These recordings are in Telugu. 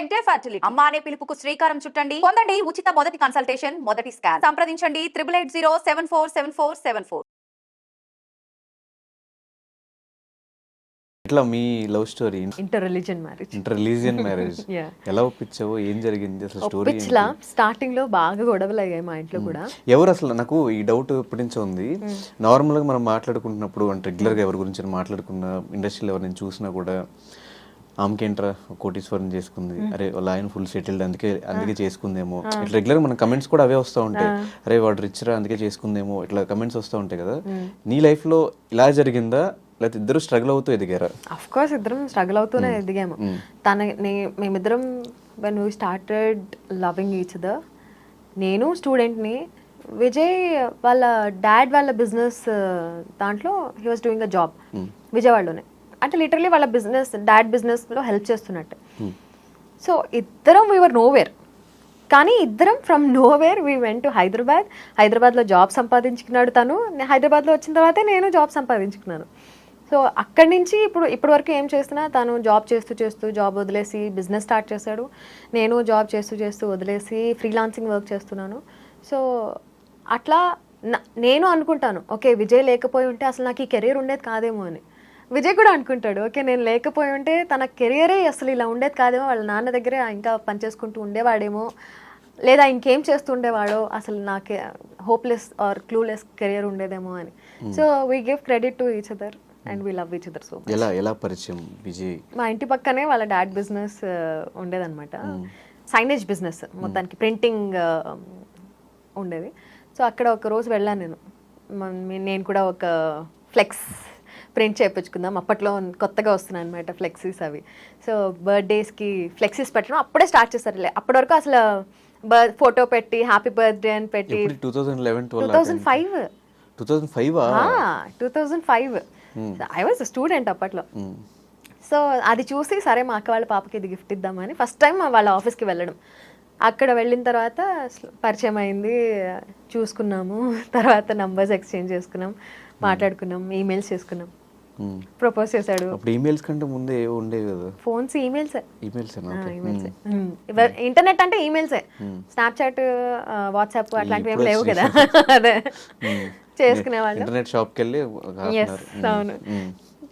టెక్ డే ఫర్టిలిటీ అమ్మ అనే పిలుపుకు శ్రీకారం చుట్టండి. పొందండి ఉచిత మొదటి కన్సల్టేషన్, మొదటి స్కాన్. సంప్రదించండి 8880747474. ఇట్లా మీ love story inter religion marriage. Inter religion marriage ఎలా ఒప్పించావో, ఏం జరిగింది అసలు స్టోరీ? ఒప్పించలా, స్టార్టింగ్ లో బాగా గొడవలు అయ్యాయి మా ఇంట్లో కూడా. ఎవరు అసలు? నాకు ఈ డౌట్ ఎప్పటి నుంచో ఉంది. నార్మల్ గా మనం మాట్లాడుకుంటున్నప్పుడు అంటే రెగ్యులర్ గా ఎవరి గురించి మాట్లాడుకున్న, ఇండస్ట్రీలో ఎవరిని చూసినా కూడా ఆమెకేంట్రా కోటీశ్వరం చేసుకుంది, అరే వాళ్ళ ఆయన ఫుల్ సెటిల్డ్ అందుకే చేసుకుందేమో, ఇట్లా రెగ్యులర్ మన కమెంట్స్ కూడా అవే వస్తూ ఉంటాయి. అరే వాడు రిచ్ రా అందుకే చేసుకుందేమో, ఇట్లా కమెంట్స్ వస్తూ ఉంటాయి కదా. నీ లైఫ్ లో ఇలా జరిగిందా, లేకపోతే ఇద్దరు స్ట్రగుల్ అవుతూ ఎదిగారా? అఫ్ కోర్స్ ఇద్దరం స్ట్రగుల్ అవుతూనే ఎదిగాము. మేమిద్దరం when we started loving each other, నేను స్టూడెంట్ని, విజయ్ వాళ్ళ డాడ్ వాళ్ళ బిజినెస్ దాంట్లో he was doing a job విజయవాడలోనే. అంటే లిటరలీ వాళ్ళ బిజినెస్, డాడ్ బిజినెస్లో హెల్ప్ చేస్తున్నట్టు. సో ఇద్దరం వీవర్ నోవేర్, కానీ ఇద్దరం from nowhere we went to Hyderabad. హైదరాబాద్లో జాబ్ సంపాదించుకున్నాడు తను, హైదరాబాద్లో వచ్చిన తర్వాతే నేను జాబ్ సంపాదించుకున్నాను. సో అక్కడి నుంచి ఇప్పుడు వరకు ఏం చేస్తున్నా, తను జాబ్ చేస్తూ జాబ్ వదిలేసి బిజినెస్ స్టార్ట్ చేశాడు. నేను జాబ్ చేస్తూ వదిలేసి ఫ్రీలాన్సింగ్ వర్క్ చేస్తున్నాను. సో అట్లా నేను అనుకుంటాను, ఓకే విజయ్ లేకపోయి ఉంటే అసలు నాకు ఈ కెరీర్ ఉండేది కాదేమో అని. విజయ్ కూడా అనుకుంటాడు, ఓకే నేను లేకపోయి ఉంటే తన కెరియరే అసలు ఇలా ఉండేది కాదేమో, వాళ్ళ నాన్న దగ్గరే ఇంకా పనిచేసుకుంటూ ఉండేవాడేమో, లేదా ఇంకేం చేస్తూ ఉండేవాడో, అసలు నాకు హోప్లెస్ ఆర్ క్లూలెస్ కెరియర్ ఉండేదేమో అని. So we give credit to each other and we love each other so much. ఎలా పరిచయం విజయ్? మా ఇంటి పక్కనే వాళ్ళ డాడ్ బిజినెస్ ఉండేదన్నమాట, సైనేజ్ బిజినెస్, మొత్తానికి ప్రింటింగ్ ఉండేది. సో అక్కడ ఒక రోజు వెళ్ళాను నేను కూడా ఒక ఫ్లెక్స్ ప్రింట్ చేయించుకుందాం, అప్పట్లో కొత్తగా వస్తున్నాయి అనమాట ఫ్లెక్సీస్ అవి. సో బర్త్డేస్కి ఫ్లెక్సీస్ పెట్టడం అప్పుడే స్టార్ట్ చేస్తారు. అప్పటి వరకు అసలు ఫోటో పెట్టి హ్యాపీ బర్త్డే అని పెట్టి 2005 ఐ వాజ్ స్టూడెంట్ అప్పట్లో. సో అది చూసి సరే మా అక్క వాళ్ళ పాపకి ఇది గిఫ్ట్ ఇద్దామని ఫస్ట్ టైం వాళ్ళ ఆఫీస్కి వెళ్ళడం. అక్కడ వెళ్ళిన తర్వాత పరిచయం అయింది, చూసుకున్నాము, తర్వాత నంబర్స్ ఎక్స్చేంజ్ చేసుకున్నాం, మాట్లాడుకున్నాం, ఈమెయిల్స్ చేసుకున్నాం. ప్రపోజ్ చేశాడు. ఈమెయిల్స్ కంటే ముందే ఉండేవి కదా ఫోన్స్, ఈమెయిల్సే. ఈమెయిల్సే ఇంటర్నెట్ అంటే ఈమెయిల్సే, స్నాప్చాట్, వాట్సాప్ అట్లాంటివి ఏం లేవు కదా. అదే చేసుకునేవాళ్ళం. ఇంటర్నెట్ షాప్కి వెళ్ళి అవును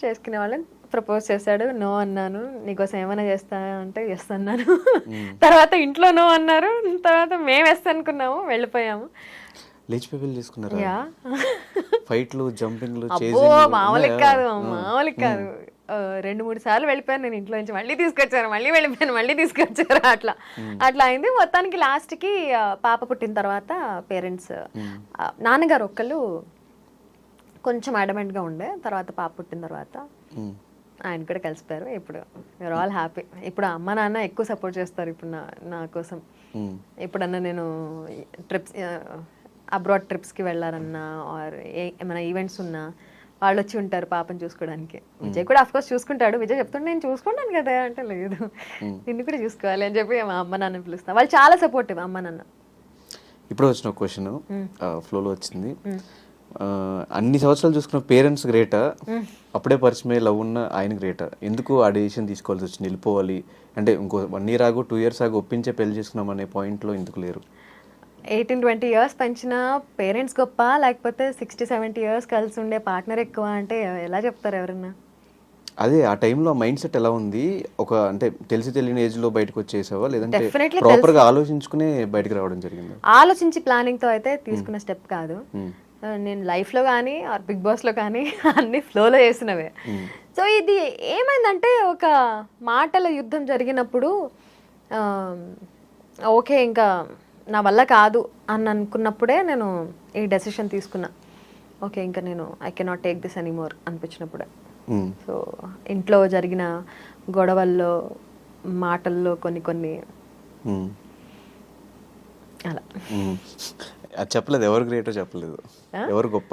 చేసుకునేవాళ్ళం. ప్రపోజ్ చేశాడు, నో అన్నాను. నీకోసం ఏమైనా చేస్తా అంటే ఎస్ అన్నాను. తర్వాత ఇంట్లో నో అన్నారు, తర్వాత మేము ఎస్ అనుకున్నాము, వెళ్ళిపోయాము. లేచిపోయి పెళ్లి చేసుకున్నారా? ఫైట్లు, జంపింగ్లు, మామూలు కాదు. 2-3 సార్లు వెళ్ళిపోయాను నేను ఇంట్లో నుంచి, మళ్ళీ తీసుకొచ్చారు, మళ్ళీ వెళ్ళిపోయాను, మళ్ళీ తీసుకొచ్చారు, అట్లా అయింది. మొత్తానికి లాస్ట్కి పాప పుట్టిన తర్వాత పేరెంట్స్, నాన్నగారు ఒక్కళ్ళు కొంచెం అడమెంట్గా ఉండే, తర్వాత పాప పుట్టిన తర్వాత ఆయన కూడా కలిసిపోయారు. ఇప్పుడు వీఆర్ ఆల్ హ్యాపీ. ఇప్పుడు అమ్మ నాన్న ఎక్కువ సపోర్ట్ చేస్తారు ఇప్పుడు నా కోసం. ఎప్పుడన్నా నేను ట్రిప్స్, అబ్రాడ్ ట్రిప్స్కి వెళ్ళారన్నా ఆర్ ఏమైనా ఈవెంట్స్ ఉన్నా వాళ్ళు వచ్చి ఉంటారు పాపని చూసుకోవడానికి. విజయ్ కూడా ఆఫ్ కోర్స్ చూసుకుంటాడు. విజయ్ చెప్తుంటే నేను చూసుకుంటాను కదా అంటే, లేదు నిన్ను కూడా చూసుకోవాలి అని చెప్పి మా అమ్మ నాన్న పిలుస్తాను. వాళ్ళు చాలా సపోర్టివ్ అమ్మ నాన్న. ఇప్పుడు వచ్చిన క్వశ్చన్ ఫ్లోలో వచ్చింది, అన్ని సంవత్సరాలు చూసుకున్న పేరెంట్స్ గ్రేటా, అప్పుడే పరిచయమే లవ్ ఉన్న ఆయన గ్రేటా? ఎందుకు ఆ డెసిషన్ తీసుకోవాల్సి వచ్చింది? వెళ్ళిపోవాలి అంటే ఇంకో 1 year ఆగు 2 years ఆగు ఒప్పించే పెళ్లి చేసుకున్నాం అనే పాయింట్లో ఎందుకు లేరు? 18-20 years పెంచిన పేరెంట్స్ గొప్ప, లేకపోతే 60-70 years కలిసి ఉండే పార్ట్నర్ ఎక్కువ అంటే ఎలా చెప్తారు ఎవరన్నా? అదే ఆ టైంలో మైండ్ సెట్ ఎలా ఉంది? ఒక అంటే తెలిసి తెలియని ఏజ్ లో బయటకు వచ్చేసావా, లేదంటే ప్రాపర్ గా ఆలోచించుకునే బయటకు రావడం జరిగింది? ఆలోచించి ప్లానింగ్ తో అయితే తీసుకున్న స్టెప్ కాదు. నేను లైఫ్ లో కానీ ఆర్ బిగ్ బాస్ లో కానీ అన్ని ఫ్లోలో చేసినవే. సో ఇది ఏమైందంటే, ఒక మాటల యుద్ధం జరిగినప్పుడు ఓకే ఇంకా నా వల్ల కాదు అని అనుకున్నప్పుడే నేను ఈ డెసిషన్ తీసుకున్నా. ఓకే ఇంకా నేను I cannot take this anymore అనిపించినప్పుడే. సో ఇంట్లో జరిగిన గొడవల్లో, మాటల్లో కొన్ని అలా చెప్పలేదు. ఎవరు గ్రేటో చెప్పలేదు, ఎవరు గొప్ప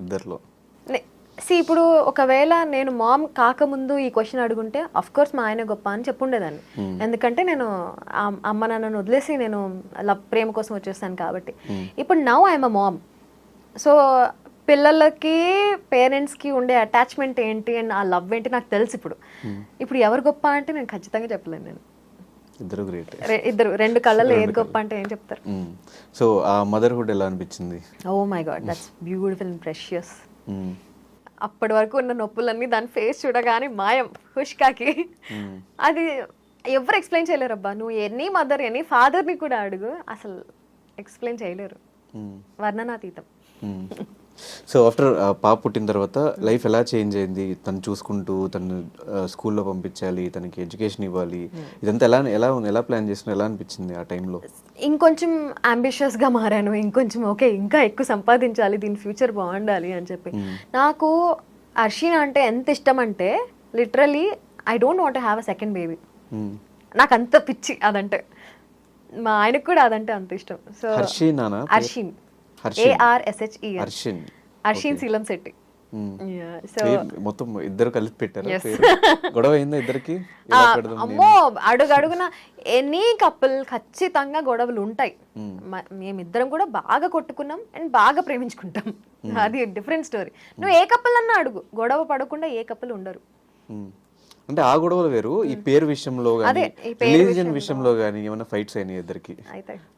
ఇద్దర్లో? ఇప్పుడు ఒకవేళ నేను మామ్ కాకముందు ఈ క్వశ్చన్ అడుగుంటే అఫ్ కోర్స్ మా ఆయన గొప్ప అని చెప్పుండేదాన్ని. ఎందుకంటే నేను అమ్మ నాన్నను వదిలేసి నేను ప్రేమ కోసం వచ్చేస్తాను కాబట్టి. ఇప్పుడు now I'm a ma'am. So పిల్లలకి పేరెంట్స్కి ఉండే అటాచ్మెంట్ ఏంటి అండ్ ఆ లవ్ ఏంటి నాకు తెలుసు. ఇప్పుడు ఎవరు గొప్ప అంటే నేను ఖచ్చితంగా చెప్పలేను. నేను ఇద్దరు గ్రేట్. ఇద్దరు రెండు కళ్ళలో ఏది గొప్ప అంటే ఏం చెప్తారు? సో ఆ మదర్హుడ్ ఎలా అనిపించింది? Oh my God, that's beautiful and precious. అప్పటి వరకు ఉన్న నొప్పులన్నీ దాని ఫేస్ చూడగానే మాయం హుష్కాకి. అది ఎవరు ఎక్స్ప్లెయిన్ చేయలేరు అబ్బా. నువ్వు ఎనీ మదర్ ఎనీ ఫాదర్ని కూడా అడుగు, అసలు ఎక్స్ప్లెయిన్ చేయలేరు, వర్ణనాతీతం. సో ఆఫ్టర్ పాప పుట్టిన తర్వాత లైఫ్ ఎలా చేంజ్ అయింది? తను చూసుకుంటూ తను స్కూల్లో పంపించాలి, తనకి ఎడ్యుకేషన్ ఇవ్వాలి, ఇదంతా ఎలా ప్లాన్ చేసిన, ఎలా అనిపించింది ఆ టైంలో? ఇంకొంచెం అంబిషియస్గా మారాను, ఇంకొంచెం ఓకే ఇంకా ఎక్కువ సంపాదించాలి, దీని ఫ్యూచర్ బాగుండాలి అని చెప్పి. నాకు అర్షిన్ అంటే ఎంత ఇష్టం అంటే literally I don't want have a second baby. నాకు అంత పిచ్చి అదంటే. మా ఆయనకు కూడా అదంటే అంత ఇష్టం. సో అర్షిన్ ARSHEN అర్షిన్ శీలం శెట్టి. సో మొత్తం ఇద్దరు కలిపి పెట్టారు. గొడవ అయిందా ఇద్దరికి? అమ్మో, అడుగున ఎనీ కపుల్ ఖచ్చితంగా గొడవలు ఉంటాయి. మేమిద్దరం కూడా బాగా కొట్టుకున్నాం అండ్ బాగా ప్రేమించుకుంటాం, అది డిఫరెంట్ స్టోరీ. నువ్వు ఏ కపుల్ అన్నా అడుగు, గొడవ పడకుండా ఏ కపుల్ ఉండరు. అంటే ఆ గొడవలు వేరు. ఈ పేరు విషయంలో గానీ రిలీజియన్ విషయంలో గానీ ఏమైనా ఫైట్స్ అయినాయి ఇద్దరికి?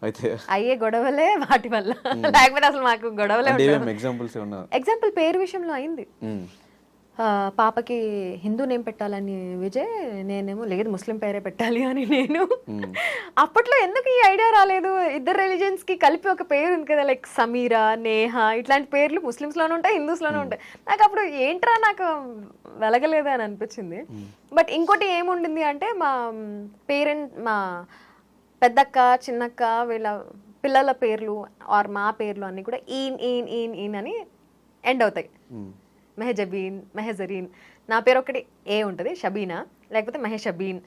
అయితే అయ్యే గొడవలే వాటి వల్ల, లేకపోతే అసలు మాకు గొడవలే. ఎగ్జాంపుల్స్ ఏమన్నా? ఎగ్జాంపుల్ పేరు విషయంలో అయింది. పాపకి హిందూ నేమ్ పెట్టాలని విజయ్, నేనేమో లేదు ముస్లిం పేరే పెట్టాలి అని నేను. అప్పట్లో ఎందుకు ఈ ఐడియా రాలేదు? ఇద్దరు రిలీజియన్స్ కి కలిపి ఒక పేరు ఉంది కదా, లైక్ సమీరా, నేహా, ఇట్లాంటి పేర్లు ముస్లిమ్స్ లోనే ఉంటాయి, హిందూస్ లోనే ఉంటాయి. నాకు అప్పుడు ఏంట్రా నాకు వెలగలేదు అని అనిపించింది. బట్ ఇంకోటి ఏముండింది అంటే మా మా పెద్దక్క చిన్నక్క వీళ్ళ పిల్లల పేర్లు ఆర్ మా పేర్లు అన్ని కూడా ఈన్ ఈన్ ఈన్ ఈన్ అని ఎండ్ అవుతాయి. మెహజబీన్, మెహజరీన్. నా పేరు ఒకటి ఏ ఉంటుంది, షబీనా, లేకపోతే మెహషబీన్,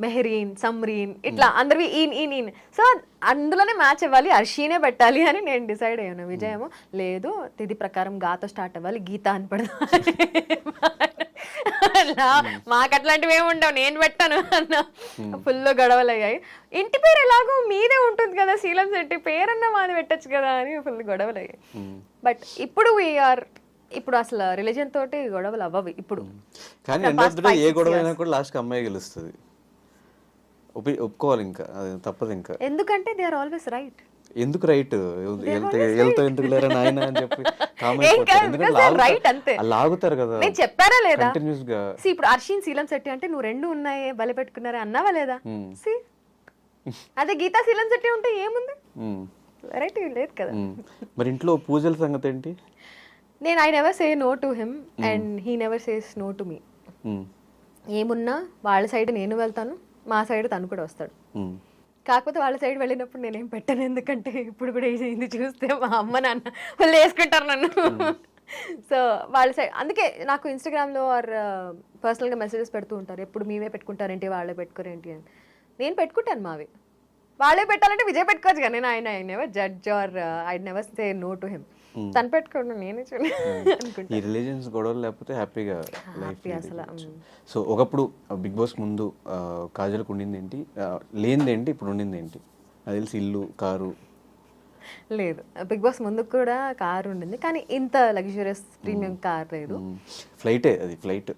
మెహరీన్, సమ్రీన్, ఇట్లా అందరివి ఈన్ ఈన్ ఈన్. సో అందులోనే మ్యాచ్ అవ్వాలి, అర్షీనే పెట్టాలి అని నేను డిసైడ్ అయ్యాను. విజయ్ ఏమో లేదు తిథి ప్రకారం గాతో స్టార్ట్ అవ్వాలి, గీత అని పెడదాం. మాకు అట్లాంటివి ఏమి ఉండవు, నేను పెట్టాను అన్న. ఫుల్ గొడవలు అయ్యాయి. ఇంటి పేరు ఎలాగో మీదే ఉంటుంది కదా శీలం శెట్టి, పేరన్నా మాది పెట్టచ్చు కదా అని ఫుల్ గొడవలు అయ్యాయి. బట్ ఇప్పుడు అసలు రిలీజన్ తోటి గొడవలు అవ్వవు ఇప్పుడు. కానీ ఏ గొడవ అయినా కూడా లాస్ట్ అమ్మాయి గెలుస్తుంది, ఒప్పుకోవాలి, ఇంకా అది తప్పదు. ఇంకా ఎందుకంటే దే ఆర్ ఆల్వేస్ రైట్. ఎందుకు రైట్? వెళ్తా ఎందుకు లేరా నాయన అని చెప్పి లాగుతారు కదా. నేను చెప్పారా లేదా కంటిన్యూస్ గా? ఇప్పుడు అర్షిన్ శీలం శెట్టి అంటే నువ్వు రెండు ఉన్నాయి బలి పెట్టుకున్నారా అన్నావా లేదా? అదే గీతా శీలం శెట్టి ఉంటే ఏముంది, వెరైటీ లేదు కదా. మరి ఇంట్లో పూజల సంగతి ఏంటి? నేను I never say no to him and he never says no to me. ఏమున్నా వాళ్ళ సైడ్ నేను వెళ్తాను, మా సైడ్ తను కూడా వస్తాడు. కాకపోతే వాళ్ళ సైడ్ వెళ్ళినప్పుడు నేనేం పెట్టను, ఎందుకంటే ఇప్పుడు కూడా ఇది చూస్తే మా అమ్మ నాన్న వాళ్ళు వేసుకుంటారు నన్ను. సో వాళ్ళ సైడ్, అందుకే నాకు ఇన్స్టాగ్రామ్లో ఆర్ పర్సనల్గా మెసేజెస్ పెడుతూ ఉంటారు, ఎప్పుడు మేమే పెట్టుకుంటారేంటి వాళ్ళే పెట్టుకోరేంటి అని. నేను పెట్టుకుంటాను మావి, వాళ్ళే పెట్టాలంటే విజయ్ పెట్టుకోవచ్చు కదా. నేను I never judge or I never say no to him. తను పెట్టుకోండి, నేనే చూడండి. ఈ రిలీజియన్స్ గొడవలు లేకపోతే హ్యాపీగా లైఫ్ అసలు. సో ఒకప్పుడు బిగ్ బాస్ ముందు కాజల్కి ఉండింది ఏంటి, లేనిది ఏంటి, ఇప్పుడు ఉండింది ఏంటి? అది తెలిసి ఇల్లు, కారు. లేదు, బిగ్ బాస్ ముందు కూడా కారు ఉండింది, కానీ ఇంత లగ్జరియస్ ప్రీమియం కార్ లేదు. ఫ్లైటే, అది ఫ్లైట్.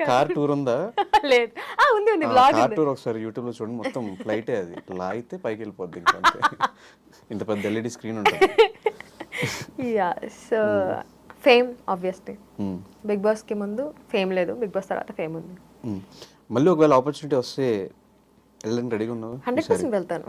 కార్ టూర్ ఉందా? లేదు, ఉంది ఉంది బ్లాగ్. కార్ టూర్ ఒకసారి యూట్యూబ్ లో చూడండి, మొత్తం ఫ్లైటే. అది లాగితే పైకి వెళ్ళిపోద్ది, ఇంకా ఇంత పెద్ద ఎల్ఈడి స్క్రీన్ ఉంటుంది. So fame obviously. Big boss కి ముందు ఫేమ్ లేదు, బిగ్ బాస్ తర్వాత ఫేమ్ ఉంది. మళ్ళీ ఒకవేళ ఆపర్చునిటీ వస్తే వెళ్ళడానికి రెడీగా ఉన్నావు? 100% వెళ్తాను.